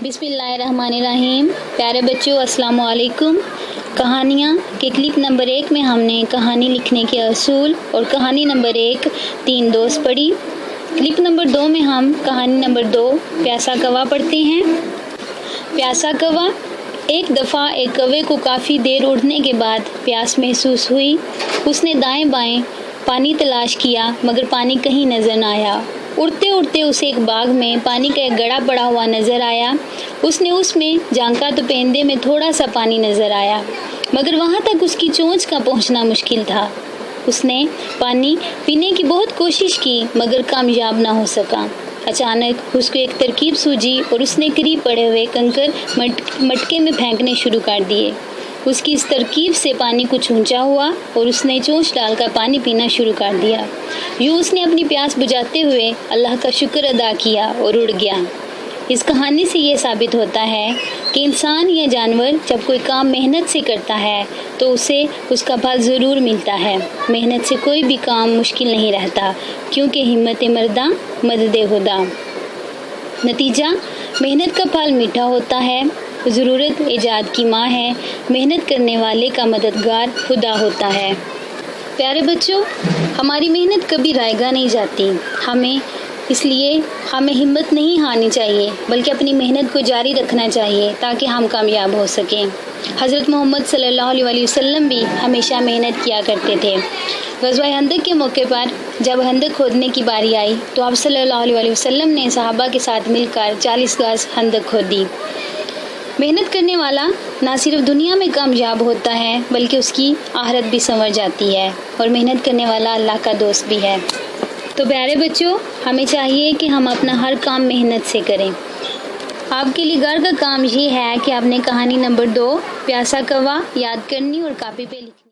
بسم اللہ الرحمن الرحیم۔ پیارے بچوں السلام علیکم۔ کہانیاں کے کلپ نمبر 1 میں ہم نے کہانی لکھنے کے اصول اور کہانی نمبر 1 3 دوست پڑھی۔ کلپ نمبر 2 میں ہم کہانی نمبر 2 پیاسا کوا پڑھتے ہیں۔ پیاسا کوا۔ ایک دفعہ ایک کوے کو کافی دیر اڑنے کے بعد پیاس محسوس ہوئی۔ اس نے دائیں بائیں پانی تلاش کیا مگر پانی کہیں نظر نہ آیا۔ اڑتے اڑتے اسے ایک باغ میں پانی کا ایک گڑھا پڑا ہوا نظر آیا۔ اس نے اس میں جھانکا تو پیندے میں تھوڑا سا پانی نظر آیا مگر وہاں تک اس کی چونچ کا پہنچنا مشکل تھا۔ اس نے پانی پینے کی بہت کوشش کی مگر کامیاب نہ ہو سکا۔ اچانک اس کو ایک ترکیب سوجھی اور اس نے قریب پڑے ہوئے کنکر مٹکے میں پھینکنے شروع کر دیے۔ اس کی اس ترکیب سے پانی کچھ اونچا ہوا اور اس نے چونچ ڈال کر پانی پینا شروع کر دیا۔ یوں اس نے اپنی پیاس بجھاتے ہوئے اللہ کا شکر ادا کیا اور اڑ گیا۔ اس کہانی سے یہ ثابت ہوتا ہے کہ انسان یا جانور جب کوئی کام محنت سے کرتا ہے تو اسے اس کا پھل ضرور ملتا ہے۔ محنت سے کوئی بھی کام مشکل نہیں رہتا کیونکہ ہمت مرداں مدد خدا۔ نتیجہ، محنت کا پھل میٹھا ہوتا ہے۔ ضرورت ایجاد کی ماں ہے، محنت کرنے والے کا مددگار خدا ہوتا ہے۔ پیارے بچوں، ہماری محنت کبھی رائے گاہ نہیں جاتی، اس لیے ہمیں ہمت نہیں ہارنی چاہیے بلکہ اپنی محنت کو جاری رکھنا چاہیے تاکہ ہم کامیاب ہو سکیں۔ حضرت محمد صلی اللہ علیہ وسلم بھی ہمیشہ محنت کیا کرتے تھے۔ غزوہ خندق کے موقع پر جب خندق کھودنے کی باری آئی تو آپ صلی اللہ علیہ وسلم نے صحابہ کے ساتھ مل کر 40 گز خندق کھودی۔ محنت کرنے والا نہ صرف دنیا میں کامیاب ہوتا ہے بلکہ اس کی آخرت بھی سنور جاتی ہے اور محنت کرنے والا اللہ کا دوست بھی ہے۔ تو پیارے بچوں، ہمیں چاہیے کہ ہم اپنا ہر کام محنت سے کریں۔ آپ کے لیے گھر کا کام یہ ہے کہ آپ نے کہانی نمبر 2 پیاسا کوا یاد کرنی اور کاپی پہ لکھنی۔